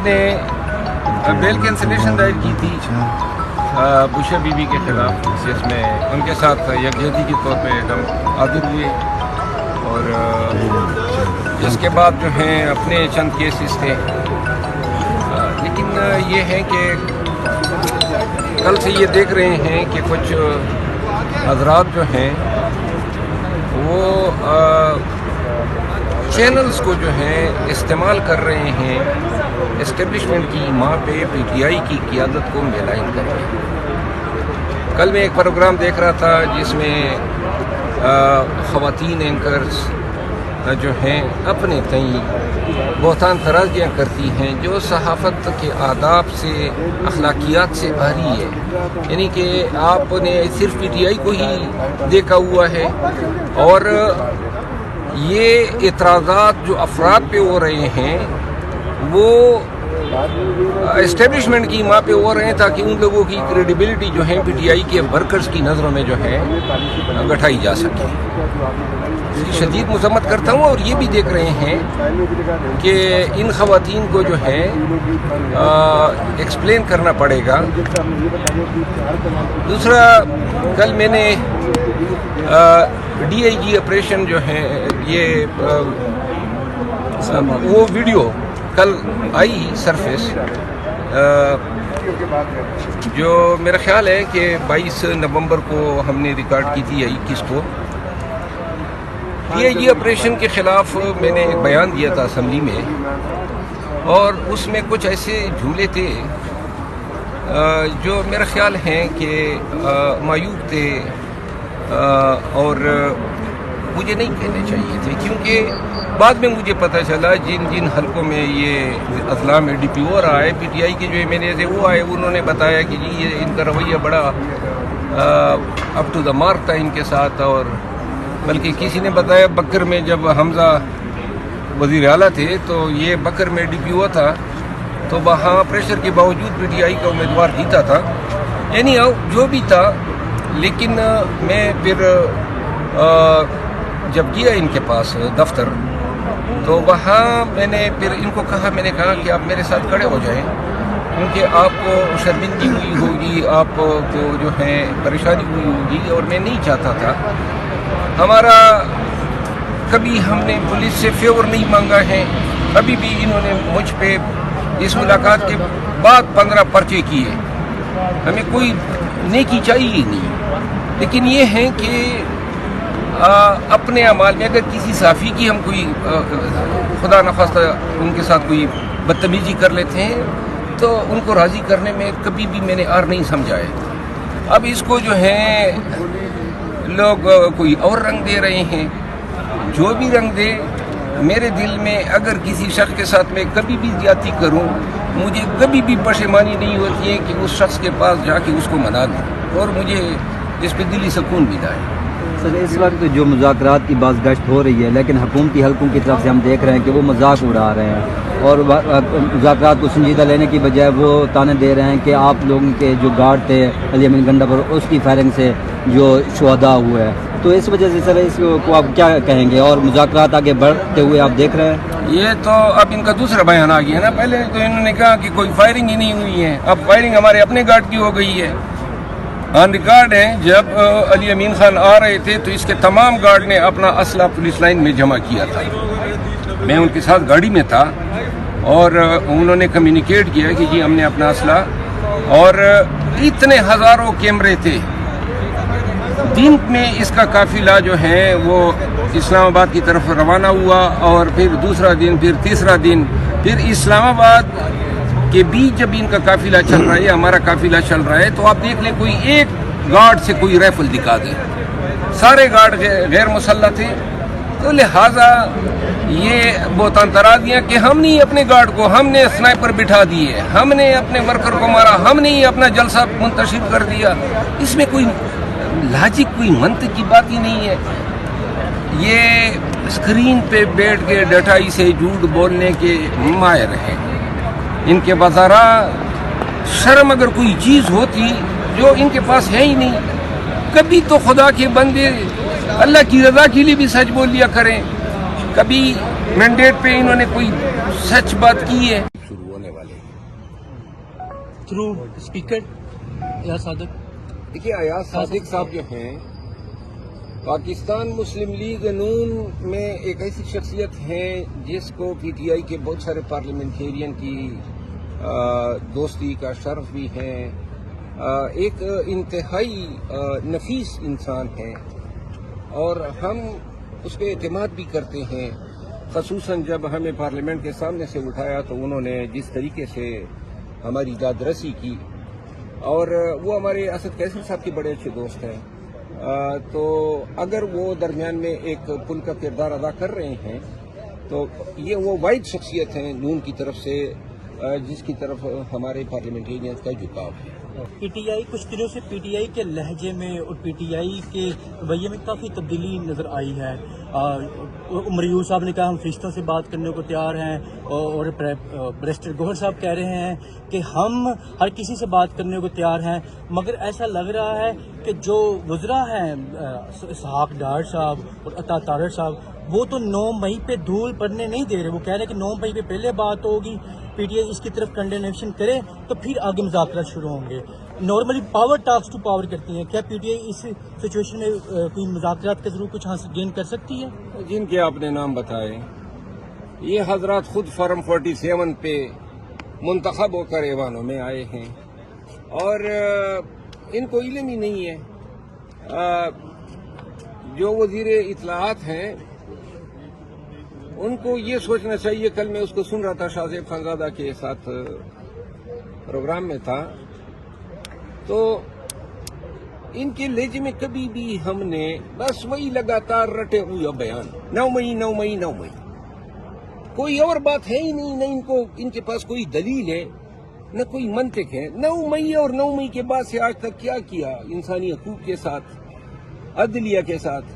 نے بیل کینسلیشن دائر کی تھی بشا بی بی کے خلاف، جس میں ان کے ساتھ یکجہتی کے طور پہ ہم حاضر ہوئے، اور اس کے بعد جو ہیں اپنے چند کیسز تھے. لیکن یہ ہے کہ کل سے یہ دیکھ رہے ہیں کہ کچھ حضرات جو ہیں وہ چینلز کو جو ہیں استعمال کر رہے ہیں اسٹیبلشمنٹ کی ماں پہ پی ٹی آئی کی قیادت کو میلائن کر رہے ہیں. کل میں ایک پروگرام دیکھ رہا تھا جس میں خواتین اینکرز جو ہیں اپنے تئیں بہتان ترازیاں کرتی ہیں جو صحافت کے آداب سے، اخلاقیات سے بھری ہے. یعنی کہ آپ نے صرف پی ٹی آئی کو ہی دیکھا ہوا ہے، اور یہ اعتراضات جو افراد پہ ہو رہے ہیں وہ اسٹیبلشمنٹ کی ماں پہ ہو رہے ہیں، تاکہ ان لوگوں کی کریڈیبلٹی جو ہے پی ٹی آئی کے ورکرز کی نظروں میں جو ہے گٹھائی جا سکے. اس کی شدید مذمت کرتا ہوں، اور یہ بھی دیکھ رہے ہیں کہ ان خواتین کو جو ہے ایکسپلین کرنا پڑے گا. دوسرا، کل میں نے ڈی آئی جی آپریشن جو ہے یہ وہ ویڈیو کل آئی سرفیس، جو میرا خیال ہے کہ 22 نومبر کو ہم نے ریکارڈ کی تھی یا 21 کو. ڈی آئی جی آپریشن کے خلاف میں نے ایک بیان دیا تھا اسمبلی میں، اور اس میں کچھ ایسے جملے تھے جو میرا خیال ہے کہ معیوب تھے، اور مجھے نہیں کہنے چاہیے تھے، کیونکہ بعد میں مجھے پتہ چلا جن حلقوں میں یہ اضلاع میں ڈی پی او رہا ہے، پی ٹی آئی کے جو ایم این اے تھے وہ آئے، انہوں نے بتایا کہ جی یہ ان کا رویہ بڑا اپ ٹو دا مارک تھا ان کے ساتھ. اور بلکہ کسی نے بتایا بکر میں جب حمزہ وزیر اعلیٰ تھے تو یہ بکر میں ڈی پی او تھا، تو وہاں پریشر کے باوجود پی ٹی آئی کا امیدوار جیتا تھا. یعنی جو بھی تھا، لیکن میں پھر جب گیا ان کے پاس دفتر، تو وہاں میں نے پھر ان کو کہا، میں نے کہا کہ آپ میرے ساتھ کھڑے ہو جائیں، کیونکہ آپ کو شرمندگی ہوئی ہوگی، آپ کو جو ہے پریشانی ہوئی ہوگی، اور میں نہیں چاہتا تھا. ہمارا کبھی ہم نے پولیس سے فیور نہیں مانگا ہے، ابھی بھی انہوں نے مجھ پہ اس ملاقات کے بعد 15 پرچے کیے. ہمیں کوئی نیکی چاہیے نہیں، لیکن یہ ہے کہ اپنے اعمال میں اگر کسی صحافی کی ہم کوئی خدا نخواستہ ان کے ساتھ کوئی بدتمیزی کر لیتے ہیں تو ان کو راضی کرنے میں کبھی بھی میں نے آر نہیں سمجھا ہے. اب اس کو جو ہے لوگ کوئی اور رنگ دے رہے ہیں. جو بھی رنگ دے، میرے دل میں اگر کسی شخص کے ساتھ میں کبھی بھی زیادتی کروں، مجھے کبھی بھی پشیمانی نہیں ہوتی ہے کہ اس شخص کے پاس جا کے اس کو منا دوں، اور مجھے اس پہ دلی سکون ملا ہے. سر، اس وقت جو مذاکرات کی باز گشت ہو رہی ہے، لیکن حکومتی حلقوں کی طرف سے ہم دیکھ رہے ہیں کہ وہ مذاق اڑا رہے ہیں، اور مذاکرات کو سنجیدہ لینے کی بجائے وہ تانے دے رہے ہیں کہ آپ لوگوں کے جو گارڈ تھے علی امین گنڈا پر، اس کی فائرنگ سے جو شہداء ہوئے ہیں. تو اس وجہ سے سر اس کو آپ کیا کہیں گے، اور مذاکرات آگے بڑھتے ہوئے آپ دیکھ رہے ہیں؟ یہ تو اب ان کا دوسرا بیان آ گیا نا. پہلے تو انہوں نے کہا کہ کوئی فائرنگ ہی نہیں ہوئی ہے، اب فائرنگ ہمارے اپنے گارڈ کی ہو گئی ہے. آن ریکارڈ ہے، جب علی امین خان آ رہے تھے تو اس کے تمام گارڈ نے اپنا اسلحہ پولیس لائن میں جمع کیا تھا. میں ان کے ساتھ گاڑی میں تھا، اور انہوں نے کمیونیکیٹ کیا کہ جی ہم نے اپنا اسلحہ، اور اتنے ہزاروں کیمرے تھے. دن میں اس کا قافلہ جو ہے وہ اسلام آباد کی طرف روانہ ہوا، اور پھر دوسرا دن، پھر تیسرا دن، پھر اسلام آباد کے بیچ جب ان کا قافلہ چل رہا ہے، ہمارا قافلہ چل رہا ہے، تو آپ دیکھ لیں کوئی ایک گارڈ سے کوئی رائفل دکھا دے. سارے گارڈ غیر مسلح تھے. تو لہٰذا یہ بہتان ترازیاں کہ ہم نے اپنے گارڈ کو، ہم نے سنائپر بٹھا دیے، ہم نے اپنے ورکر کو مارا، ہم نے اپنا جلسہ منتشر کر دیا، اس میں کوئی لاجک، کوئی منطق کی بات ہی نہیں ہے. یہ اسکرین پہ بیٹھ کے ڈٹائی سے جھوٹ بولنے کے ماہر ہیں. ان کے بازارہ شرم اگر کوئی چیز ہوتی جو ان کے پاس ہے ہی نہیں. کبھی تو خدا کے بندے اللہ کی رضا کے لیے بھی سچ بول لیا کریں. کبھی مینڈیٹ پہ انہوں نے کوئی سچ بات کی ہے. شروع ہونے والا والے ہیں تھرو اسپیکر یا صادق؟ دیکھیے ایاز صادق صاحب جو ہیں پاکستان مسلم لیگ نون میں ایک ایسی شخصیت ہیں جس کو پی ٹی آئی کے بہت سارے پارلیمنٹیرین کی دوستی کا شرف بھی ہے، ایک انتہائی نفیس انسان ہے اور ہم اس پہ اعتماد بھی کرتے ہیں، خصوصاً جب ہمیں پارلیمنٹ کے سامنے سے اٹھایا تو انہوں نے جس طریقے سے ہماری داد رسی کی، اور وہ ہمارے اسد قیصر صاحب کے بڑے اچھے دوست ہیں، تو اگر وہ درمیان میں ایک پل کا کردار ادا کر رہے ہیں تو یہ وہ واحد شخصیت ہیں نون کی طرف سے جس کی طرف ہمارے پارلیمنٹیرین کا جھکاؤ ہے۔ پی ٹی آئی کچھ دنوں سے پی ٹی آئی کے لہجے میں اور پی ٹی آئی کے رویے میں کافی تبدیلی نظر آئی ہے۔ عمر یونس صاحب نے کہا ہم فرشتوں سے بات کرنے کو تیار ہیں، اور بیرسٹر گوہر صاحب کہہ رہے ہیں کہ ہم ہر کسی سے بات کرنے کو تیار ہیں، مگر ایسا لگ رہا ہے کہ جو وزراء ہیں اسحاق ڈار صاحب اور عطا طارر صاحب وہ تو 9 مئی پہ دھول پڑنے نہیں دے رہے، وہ کہہ رہے ہیں کہ 9 مئی پہ پہلے بات ہوگی، پی ٹی آئی اس کی طرف کنڈینیشن کرے تو پھر آگے مذاکرات شروع ہوں گے۔ Normally power talks to power کرتی ہیں، کیا P T I us situation میں کوئی مذاکرات کے ضرور کچھ حاصل گین کر سکتی ہے؟ جن کے آپ نے نام بتائے یہ حضرات خود فارم 47 پہ منتخب ہو کر ایوانوں میں آئے ہیں اور ان کو علم ہی نہیں ہے۔ جو وزیر اطلاعات ہیں ان کو یہ سوچنا چاہیے، کل میں اس کو سن رہا تھا شاہ زیب خانزادہ کے ساتھ پروگرام میں تھا، تو ان کے لہجے میں کبھی بھی ہم نے بس وہی لگاتار رٹے ہوئے بیان 9 مئی 9 مئی 9 مئی، کوئی اور بات ہے ہی نہیں، نہ ان کے پاس کوئی دلیل ہے نہ کوئی منطق ہے۔ 9 مئی اور 9 مئی کے بعد سے آج تک کیا کیا انسانی حقوق کے ساتھ، عدلیہ کے ساتھ،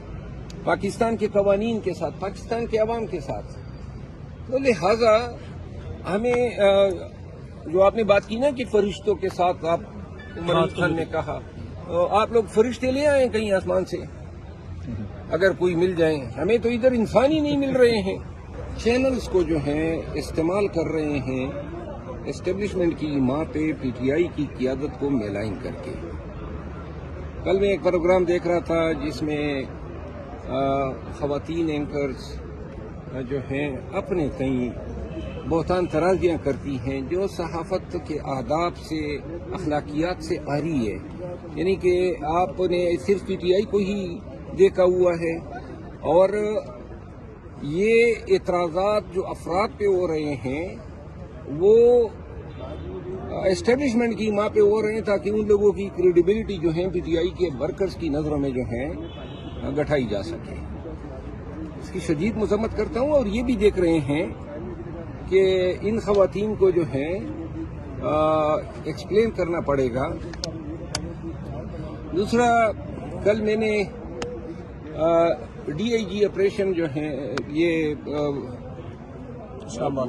پاکستان کے قوانین کے ساتھ، پاکستان کے عوام کے ساتھ؟ تو لہذا ہمیں جو آپ نے بات کی نا کہ فرشتوں کے ساتھ، آپ عمر خان نے کہا آپ لوگ فرشتے لے آئیں کہیں آسمان سے اگر کوئی مل جائیں، ہمیں تو ادھر انسان ہی نہیں مل رہے ہیں۔ چینلز کو جو ہیں استعمال کر رہے ہیں اسٹیبلشمنٹ کی ماں پہ پی ٹی آئی کی قیادت کو میلائن کر کے۔ کل میں ایک پروگرام دیکھ رہا تھا جس میں خواتین اینکرز جو ہیں اپنے کئی بہتان ترازیاں کرتی ہیں جو صحافت کے آداب سے، اخلاقیات سے عاری ہے، یعنی کہ آپ نے صرف پی ٹی آئی کو ہی دیکھا ہوا ہے، اور یہ اعتراضات جو افراد پہ ہو رہے ہیں وہ اسٹیبلشمنٹ کی ماں پہ ہو رہے ہیں تاکہ ان لوگوں کی کریڈیبلٹی جو ہے پی ٹی آئی کے ورکرز کی نظروں میں جو ہے گٹھائی جا سکے۔ اس کی شدید مذمت کرتا ہوں، اور یہ بھی دیکھ رہے ہیں کہ ان خواتین کو جو ہے ایکسپلین کرنا پڑے گا۔ دوسرا، کل میں نے ڈی آئی جی آپریشن جو ہے یہ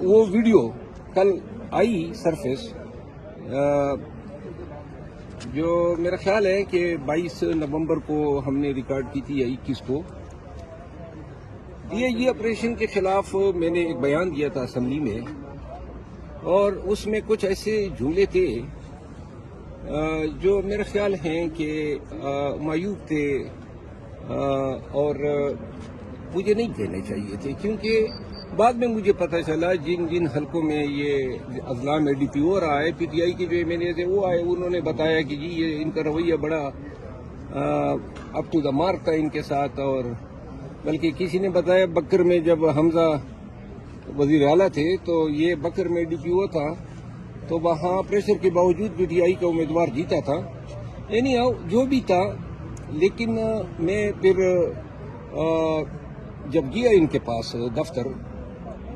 وہ ویڈیو کل آئی سرفیس، جو میرا خیال ہے کہ 22 نومبر کو ہم نے ریکارڈ کی تھی یا 21 کو۔ یہ آپریشن کے خلاف میں نے ایک بیان دیا تھا اسمبلی میں، اور اس میں کچھ ایسے جملے تھے جو میرا خیال ہے کہ معیوب تھے اور مجھے نہیں کہنے چاہیے تھے، کیونکہ بعد میں مجھے پتہ چلا جن حلقوں میں یہ اضلاع میں ڈی پی او رہا ہے پی ٹی آئی کے جو مینیجر تھے وہ آئے، انہوں نے بتایا کہ جی یہ ان کا رویہ بڑا اپ ٹو دا مارک تھا ان کے ساتھ، اور بلکہ کسی نے بتایا بکر میں جب حمزہ وزیر اعلیٰ تھے تو یہ بکر میں ڈی پی او تھا تو وہاں پریشر کے باوجود پی ٹی آئی کا امیدوار جیتا تھا۔ یعنی جو بھی تھا، لیکن میں پھر جب گیا ان کے پاس دفتر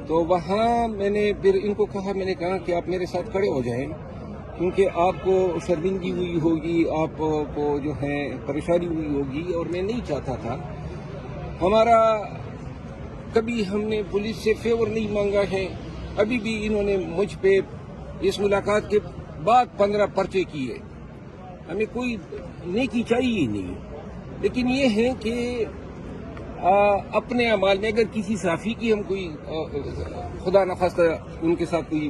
تو وہاں میں نے پھر ان کو کہا، میں نے کہا کہ آپ میرے ساتھ کھڑے ہو جائیں کیونکہ آپ کو شرمندگی ہوئی ہوگی، آپ کو جو ہے پریشانی ہوئی ہوگی، اور میں نہیں چاہتا تھا۔ ہمارا کبھی ہم نے پولیس سے فیور نہیں مانگا ہے، ابھی بھی انہوں نے مجھ پہ اس ملاقات کے بعد 15 پرچے کیے، ہمیں کوئی نیکی چاہیے ہی نہیں، لیکن یہ ہے کہ اپنے اعمال میں اگر کسی صحافی کی ہم کوئی خدا نخواستہ ان کے ساتھ کوئی